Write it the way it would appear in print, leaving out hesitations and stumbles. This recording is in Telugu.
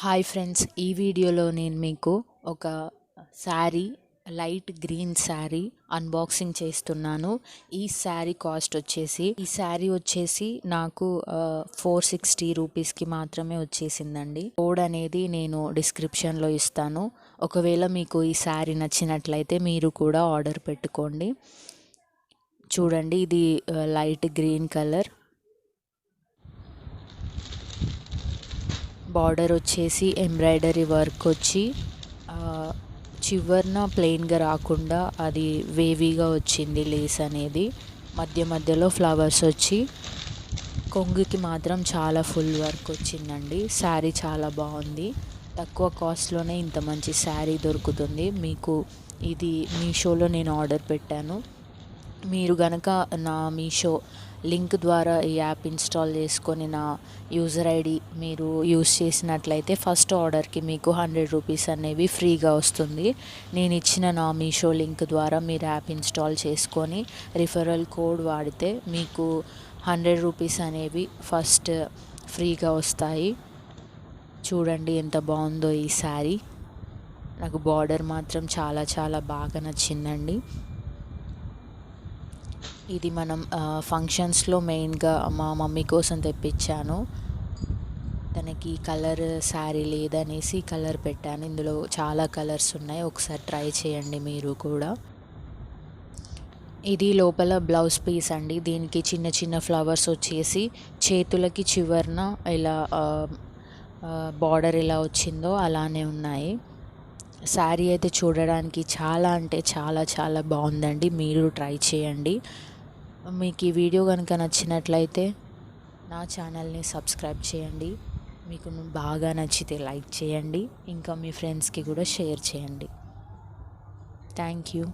హాయ్ ఫ్రెండ్స్, ఈ వీడియోలో నేను మీకు ఒక sari, light green sari unboxing చేస్తున్నాను. ఈ శారీ కాస్ట్ వచ్చేసి నాకు 460 రూపీస్కి మాత్రమే వచ్చేసిందండి. కోడ్ అనేది నేను డిస్క్రిప్షన్లో ఇస్తాను. ఒకవేళ మీకు ఈ శారీ నచ్చినట్లయితే మీరు కూడా ఆర్డర్ పెట్టుకోండి. చూడండి, ఇది లైట్ గ్రీన్ కలర్. బార్డర్ వచ్చేసి ఎంబ్రాయిడరీ వర్క్ వచ్చి చివరన ప్లెయిన్గా రాకుండా అది వేవీగా వచ్చింది. లేస్ అనేది మధ్య మధ్యలో ఫ్లవర్స్ వచ్చి కొంగుకి మాత్రం చాలా ఫుల్ వర్క్ వచ్చిందండి. శారీ చాలా బాగుంది. తక్కువ కాస్ట్లోనే ఇంత మంచి శారీ దొరుకుతుంది మీకు. ఇది మీషోలో నేను ఆర్డర్ పెట్టాను. మీరు గనక నా మీషో లింక్ ద్వారా ఈ యాప్ ఇన్స్టాల్ చేసుకొని నా యూజర్ ఐడి మీరు యూస్ చేసినట్లయితే ఫస్ట్ ఆర్డర్కి మీకు 100 రూపీస్ అనేవి ఫ్రీగా వస్తుంది. నేను ఇచ్చిన నా మీషో లింక్ ద్వారా మీరు యాప్ ఇన్స్టాల్ చేసుకొని రిఫరల్ కోడ్ వాడితే మీకు 100 రూపీస్ అనేవి ఫస్ట్ ఫ్రీగా వస్తాయి. చూడండి ఎంత బాగుందో ఈ శారీ. నాకు బార్డర్ మాత్రం చాలా చాలా బాగా నచ్చిందండి. ఇది మనం ఫంక్షన్స్లో మెయిన్గా మా మమ్మీ కోసం తెప్పించాను. తనకి కలర్ శారీ లేదనేసి కలర్ పెట్టాను. ఇందులో చాలా కలర్స్ ఉన్నాయి, ఒకసారి ట్రై చేయండి మీరు కూడా. ఇది లోపల బ్లౌజ్ పీస్ అండి. దీనికి చిన్న చిన్న ఫ్లవర్స్ వచ్చేసి చేతులకి చివరన ఇలా బార్డర్ ఎలా వచ్చిందో అలానే ఉన్నాయి. శారీ అయితే చూడడానికి చాలా అంటే చాలా చాలా బాగుందండి. మీరు ట్రై చేయండి. మీకు ఈ వీడియో కనుక నచ్చినట్లయితే నా ఛానల్ని సబ్స్క్రైబ్ చేయండి. మీకు బాగా నచ్చితే లైక్ చేయండి. ఇంకా మీ ఫ్రెండ్స్కి కూడా షేర్ చేయండి. Thank you.